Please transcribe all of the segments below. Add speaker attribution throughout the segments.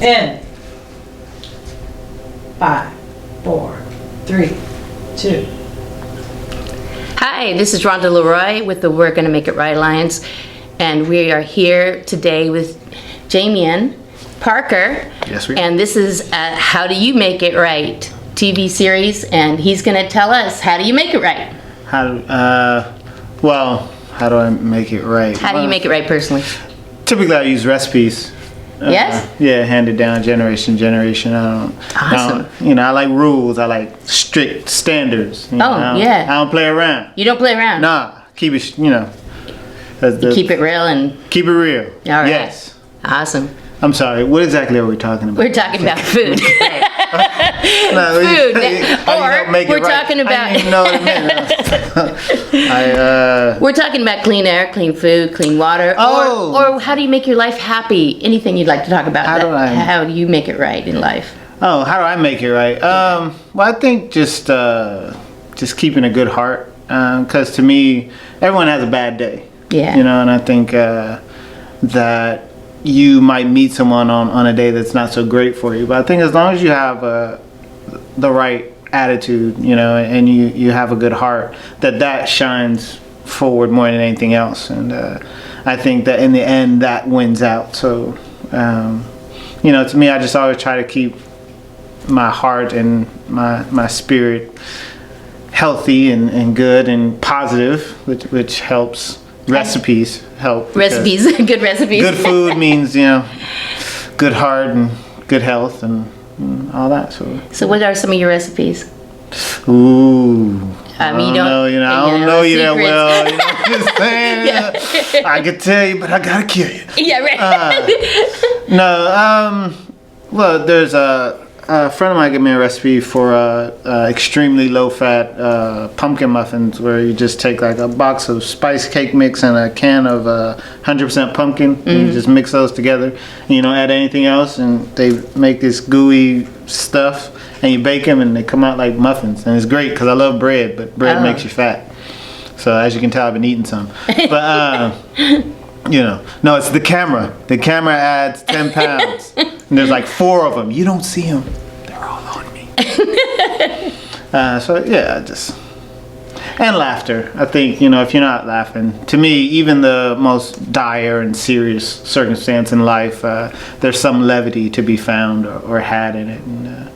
Speaker 1: In 5, 4, 3, 2.
Speaker 2: Hi, this is Rhonda Leroy with the We're Gonna Make It Right Alliance, and we are here today with Jaimyon Parker.
Speaker 3: Yes, we are.
Speaker 2: And this is How Do You Make It Right TV series, and he's gonna tell us, how do you make it right?
Speaker 3: How do I make it right?
Speaker 2: How do you make it right personally?
Speaker 3: Typically, I use recipes.
Speaker 2: Yes?
Speaker 3: Yeah, handed down generation to generation.
Speaker 2: Awesome.
Speaker 3: I like rules. I like strict standards.
Speaker 2: Yeah.
Speaker 3: I don't play around.
Speaker 2: You don't play around?
Speaker 3: Nah, keep it,
Speaker 2: Keep it real and...
Speaker 3: Keep it real.
Speaker 2: All right.
Speaker 3: Yes.
Speaker 2: Awesome.
Speaker 3: I'm sorry, what exactly are we talking about?
Speaker 2: We're talking about food.
Speaker 3: Food.
Speaker 2: We're talking about...
Speaker 3: I didn't even know what it meant.
Speaker 2: We're talking about clean air, clean food, clean water, or how do you make your life happy? Anything you'd like to talk about. How do you make it right in life?
Speaker 3: Oh, how do I make it right? Well, I think just keeping a good heart. Because to me, everyone has a bad day.
Speaker 2: Yeah.
Speaker 3: And I think that you might meet someone on a day that's not so great for you. But I think as long as you have the right attitude, and you have a good heart, that shines forward more than anything else. And I think that in the end, that wins out. So, to me, I just always try to keep my heart and my spirit healthy and good and positive, which helps. Recipes help.
Speaker 2: Good recipes.
Speaker 3: Good food means, good heart and good health and all that. So
Speaker 2: what are some of your recipes?
Speaker 3: Ooh.
Speaker 2: I
Speaker 3: don't know you that well. You know what I'm saying?
Speaker 2: Yeah.
Speaker 3: I could tell you, but I gotta kill you.
Speaker 2: Yeah, right.
Speaker 3: Well, there's a friend of mine gave me a recipe for extremely low-fat pumpkin muffins, where you just take like a box of spice cake mix and a can of 100% pumpkin, and you just mix those together. And you don't add anything else, and they make this gooey stuff, and you bake them, and they come out like muffins. And it's great because I love bread, but bread makes you fat. So as you can tell, I've been eating some. But no, it's the camera. The camera adds 10 pounds. And there's like 4 of them. You don't see them. They're all on me. And laughter. I think, if you're not laughing, to me, even the most dire and serious circumstance in life, there's some levity to be found or had in it. And,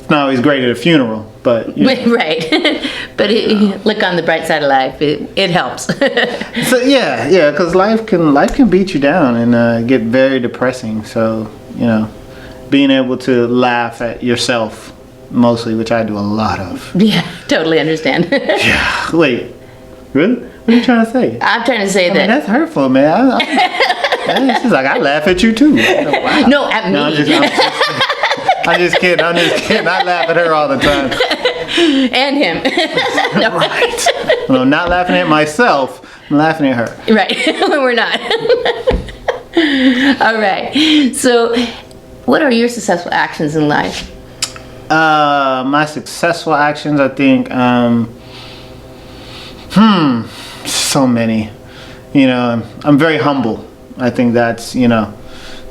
Speaker 3: it's not always great at a funeral, but...
Speaker 2: Right. But look on the bright side of life. It helps.
Speaker 3: So because life can beat you down and get very depressing. So being able to laugh at yourself mostly, which I do a lot of.
Speaker 2: Yeah, totally understand.
Speaker 3: Yeah. Wait, really? What are you trying to say?
Speaker 2: I'm trying to say that.
Speaker 3: That's hurtful, man. It's like I laugh at you too. Wow.
Speaker 2: No, at me.
Speaker 3: I'm just kidding. I laugh at her all the time.
Speaker 2: And him. No.
Speaker 3: Right. Well, I'm not laughing at myself. I'm laughing at her.
Speaker 2: Right. We're not. All right. So, what are your successful actions in life?
Speaker 3: My successful actions, I think, so many. I'm very humble. I think that's,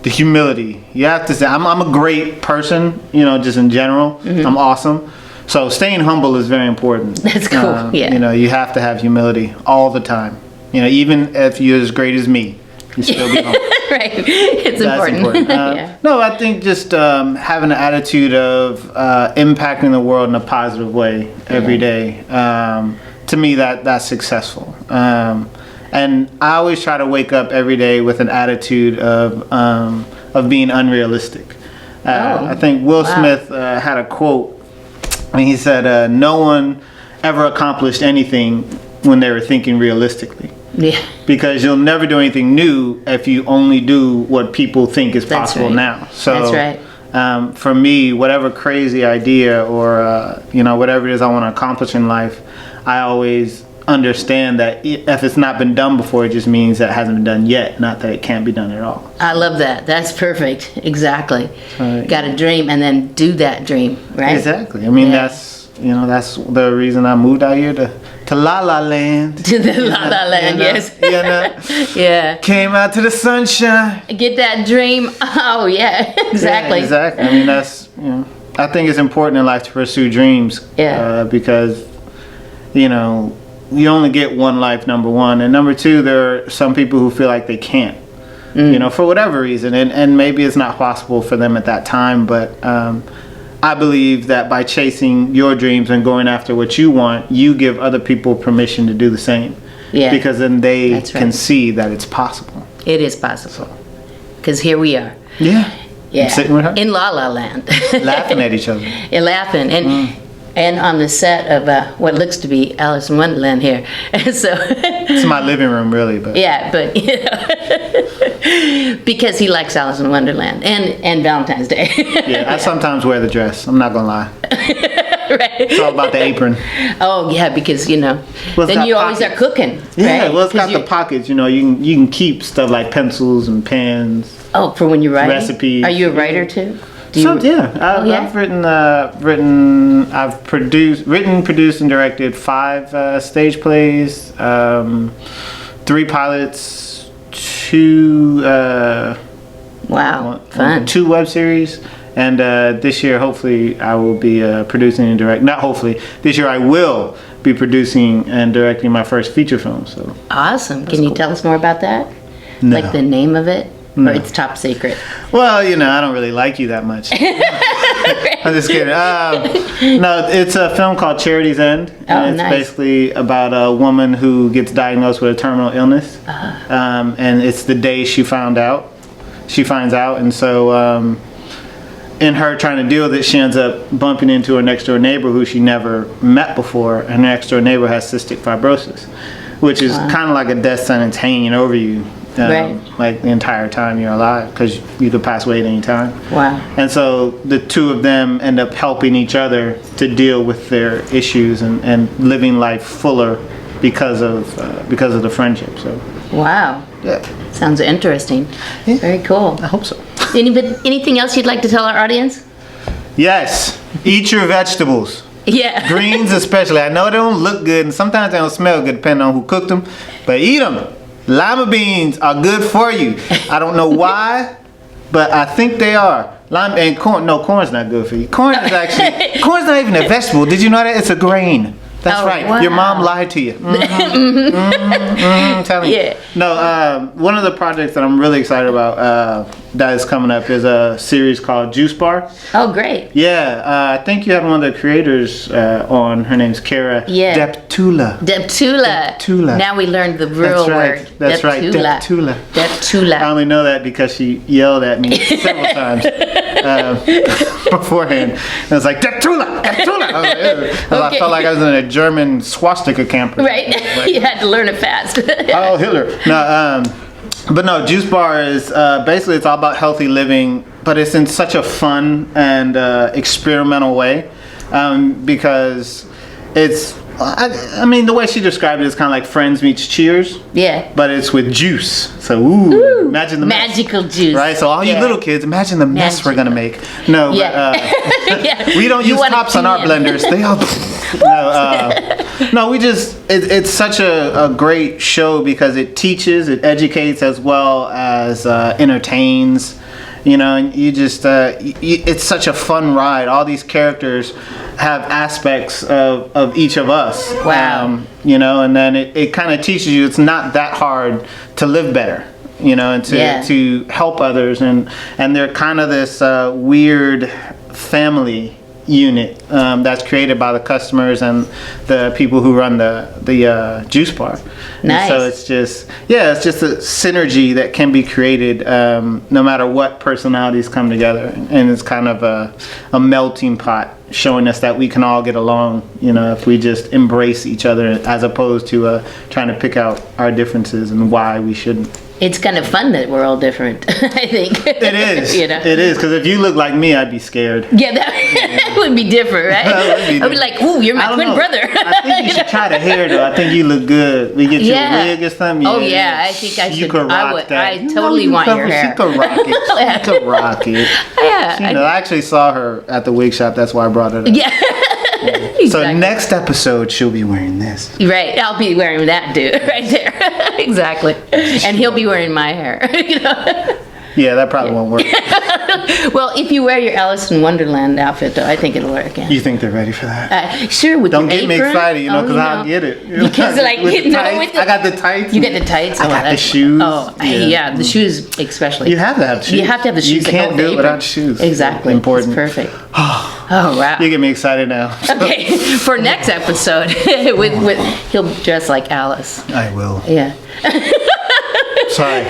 Speaker 3: the humility. You have to say, I'm a great person, just in general. I'm awesome. So staying humble is very important.
Speaker 2: That's cool. Yeah.
Speaker 3: You have to have humility all the time. Even if you're as great as me, you still be humble.
Speaker 2: Right. It's important. Yeah.
Speaker 3: No, I think just having an attitude of impacting the world in a positive way every day. To me, that's successful. And I always try to wake up every day with an attitude of being unrealistic. I think Will Smith had a quote. He said, "No one ever accomplished anything when they were thinking realistically."
Speaker 2: Yeah.
Speaker 3: Because you'll never do anything new if you only do what people think is possible now. So
Speaker 2: that's right.
Speaker 3: For me, whatever crazy idea or whatever it is I want to accomplish in life, I always understand that if it's not been done before, it just means that it hasn't been done yet, not that it can't be done at all.
Speaker 2: I love that. That's perfect. Exactly. Got a dream and then do that dream, right?
Speaker 3: Exactly. I mean, that's you know, that's the reason I moved out here to La La Land.
Speaker 2: To the La La Land, yes.
Speaker 3: You know,
Speaker 2: Yeah.
Speaker 3: came out to the sunshine.
Speaker 2: Get that dream. Oh, yeah, exactly.
Speaker 3: Yeah, exactly. I mean, that's, you know, I think it's important in life to pursue dreams.
Speaker 2: Yeah.
Speaker 3: Because, you know, you only get one life, number one. And number two, there are some people who feel like they can't, you know, for whatever reason. And maybe it's not possible for them at that time. But I believe that by chasing your dreams and going after what you want, you give other people permission to do the same.
Speaker 2: Yeah.
Speaker 3: Because then they
Speaker 2: That's right.
Speaker 3: can see that it's possible.
Speaker 2: It is possible. Because here we are.
Speaker 3: Yeah.
Speaker 2: Yeah.
Speaker 3: I'm sitting with her.
Speaker 2: In La La Land.
Speaker 3: Laughing at each other.
Speaker 2: And laughing. And on the set of what looks to be Alice in Wonderland here. And so,
Speaker 3: It's my living room, really. But
Speaker 2: yeah, but, you know, because he likes Alice in Wonderland and Valentine's Day.
Speaker 3: yeah, I sometimes wear the dress. I'm not gonna lie.
Speaker 2: Right.
Speaker 3: It's all about the apron.
Speaker 2: Oh, yeah, because, you know,
Speaker 3: Well, it's
Speaker 2: then
Speaker 3: got
Speaker 2: you always
Speaker 3: pockets.
Speaker 2: are cooking.
Speaker 3: Yeah,
Speaker 2: right?
Speaker 3: well, it's got
Speaker 2: 'Cause
Speaker 3: the
Speaker 2: you-
Speaker 3: pockets. You know, you can keep stuff like pencils and pens.
Speaker 2: Oh, for when you're writing?
Speaker 3: Recipes.
Speaker 2: Are you a writer too? Do
Speaker 3: So
Speaker 2: you,
Speaker 3: yeah,
Speaker 2: yeah?
Speaker 3: I've written, produced, and directed 5 stage plays, 3 pilots, 2
Speaker 2: Wow, fun.
Speaker 3: 2 web series, and this year hopefully I will be producing and direct. Not hopefully, this year I will be producing and directing my first feature film. So
Speaker 2: Awesome. Can you tell us more about that?
Speaker 3: No.
Speaker 2: Like the name of it?
Speaker 3: No.
Speaker 2: Or it's top secret?
Speaker 3: well, you know, I don't really like you that much. I'm just kidding. No, it's a film called Charity's End.
Speaker 2: Oh,
Speaker 3: And it's
Speaker 2: nice.
Speaker 3: basically about a woman who gets diagnosed with a terminal illness. And it's the day she finds out. And so in her trying to deal with it, she ends up bumping into her next door neighbor who she never met before. And her next door neighbor has cystic fibrosis, which is kind of like a death sentence hanging over you.
Speaker 2: Right.
Speaker 3: Like the entire time you're alive, because you could pass away at any time.
Speaker 2: Wow.
Speaker 3: And so the two of them end up helping each other to deal with their issues and living life fuller because of the friendship. So
Speaker 2: Wow.
Speaker 3: yeah,
Speaker 2: Sounds interesting.
Speaker 3: Yeah.
Speaker 2: Very cool.
Speaker 3: I hope so.
Speaker 2: Anything else you'd like to tell our audience?
Speaker 3: Yes, eat your vegetables.
Speaker 2: Yeah.
Speaker 3: Greens especially. I know they don't look good and sometimes they don't smell good depending on who cooked them, but eat them. Lima beans are good for you. I don't know why, but I think they are. Lima and corn. No, corn's not good for you. Corn is actually corn's not even a vegetable. Did you know that? It's a grain. That's
Speaker 2: Oh,
Speaker 3: right.
Speaker 2: wow.
Speaker 3: Your mom lied to you. I'm telling you.
Speaker 2: Yeah.
Speaker 3: No, one of the projects that I'm really excited about that is coming up is a series called Juice Bar.
Speaker 2: Oh, great.
Speaker 3: Yeah, I think you had one of the creators on. Her name's Kara
Speaker 2: Yeah.
Speaker 3: Deptula.
Speaker 2: Deptula.
Speaker 3: Deptula.
Speaker 2: Now we learned the real
Speaker 3: That's right.
Speaker 2: word.
Speaker 3: That's right. Deptula. I
Speaker 2: Deptula.
Speaker 3: only know that because she yelled at me several times beforehand. And I was like, Deptula! Deptula! I, was like, "Ew." I
Speaker 2: Okay.
Speaker 3: felt like I was in a German swastika camp.
Speaker 2: Right. You had to learn it fast.
Speaker 3: Oh, Hitler. No, but no, Juice Bar is basically it's all about healthy living, but it's in such a fun and experimental way because it's. I mean, the way she described it is kind of like Friends meets Cheers,
Speaker 2: Yeah.
Speaker 3: but it's with juice. So, ooh, imagine the mess.
Speaker 2: Magical juice.
Speaker 3: Right, so all you
Speaker 2: Yeah.
Speaker 3: little kids, imagine the mess we're gonna make. No,
Speaker 2: Yeah.
Speaker 3: but
Speaker 2: Yeah.
Speaker 3: we don't
Speaker 2: You
Speaker 3: use
Speaker 2: want
Speaker 3: tops
Speaker 2: it
Speaker 3: on our
Speaker 2: in.
Speaker 3: blenders. They all no, we just it's such a great show because it teaches, it educates as well as entertains. You know, and you just it's such a fun ride. All these characters have aspects of each of us.
Speaker 2: Wow.
Speaker 3: You know, and then it kind of teaches you it's not that hard to live better. You know, and to help others, and they're kind of this weird family unit that's created by the customers and the people who run the juice bar.
Speaker 2: Nice.
Speaker 3: And so it's just a synergy that can be created no matter what personalities come together, and it's kind of a melting pot showing us that we can all get along, you know, if we just embrace each other as opposed to trying to pick out our differences and why we shouldn't.
Speaker 2: It's kind of fun that we're all different, I think.
Speaker 3: It is.
Speaker 2: You know?
Speaker 3: It is, because if you look like me, I'd be scared.
Speaker 2: Yeah, that would be different, right?
Speaker 3: That would be
Speaker 2: I'd be like, ooh, you're
Speaker 3: I
Speaker 2: my
Speaker 3: don't
Speaker 2: twin
Speaker 3: know.
Speaker 2: brother.
Speaker 3: I think you should try the hair though. I think you look good. We get you
Speaker 2: Yeah.
Speaker 3: a wig or something.
Speaker 2: Oh, yeah, I think I
Speaker 3: You
Speaker 2: should.
Speaker 3: could
Speaker 2: I
Speaker 3: rock
Speaker 2: would.
Speaker 3: that.
Speaker 2: I
Speaker 3: You know
Speaker 2: totally
Speaker 3: you
Speaker 2: want
Speaker 3: could-
Speaker 2: your hair.
Speaker 3: She could rock it. She could rock it.
Speaker 2: Yeah.
Speaker 3: You know, I actually saw her at the wig shop. That's why I brought it up.
Speaker 2: Yeah.
Speaker 3: So
Speaker 2: Exactly.
Speaker 3: next episode, she'll be wearing this.
Speaker 2: Right, I'll be wearing that dude right there. Exactly. And he'll be wearing my hair. You know?
Speaker 3: Yeah, that probably won't work.
Speaker 2: Well, if you wear your Alice in Wonderland outfit, though, I think it'll work. Yeah.
Speaker 3: You think they're ready for that?
Speaker 2: Sure, with
Speaker 3: Don't
Speaker 2: your
Speaker 3: get me
Speaker 2: apron.
Speaker 3: excited, you know, because
Speaker 2: Oh,
Speaker 3: I'll get it.
Speaker 2: Because like
Speaker 3: With the
Speaker 2: no,
Speaker 3: tights.
Speaker 2: with the,
Speaker 3: I got the tights.
Speaker 2: You get the tights.
Speaker 3: I
Speaker 2: Oh,
Speaker 3: got the
Speaker 2: that's-
Speaker 3: shoes.
Speaker 2: Oh, yeah. The shoes especially.
Speaker 3: You have to have shoes.
Speaker 2: You have to have the shoes.
Speaker 3: You
Speaker 2: that
Speaker 3: can't
Speaker 2: go with
Speaker 3: do
Speaker 2: the
Speaker 3: it
Speaker 2: apron.
Speaker 3: without shoes.
Speaker 2: Exactly.
Speaker 3: Important.
Speaker 2: It's perfect. Oh wow.
Speaker 3: You get me excited now.
Speaker 2: Okay, for next episode, with he'll dress like Alice.
Speaker 3: I will.
Speaker 2: Yeah.
Speaker 3: Sorry.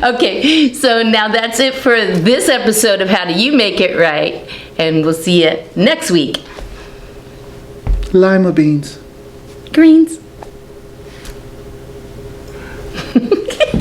Speaker 2: Okay, so now that's it for this episode of How Do You Make It Right, and we'll see you next week.
Speaker 3: Lima beans.
Speaker 2: Greens.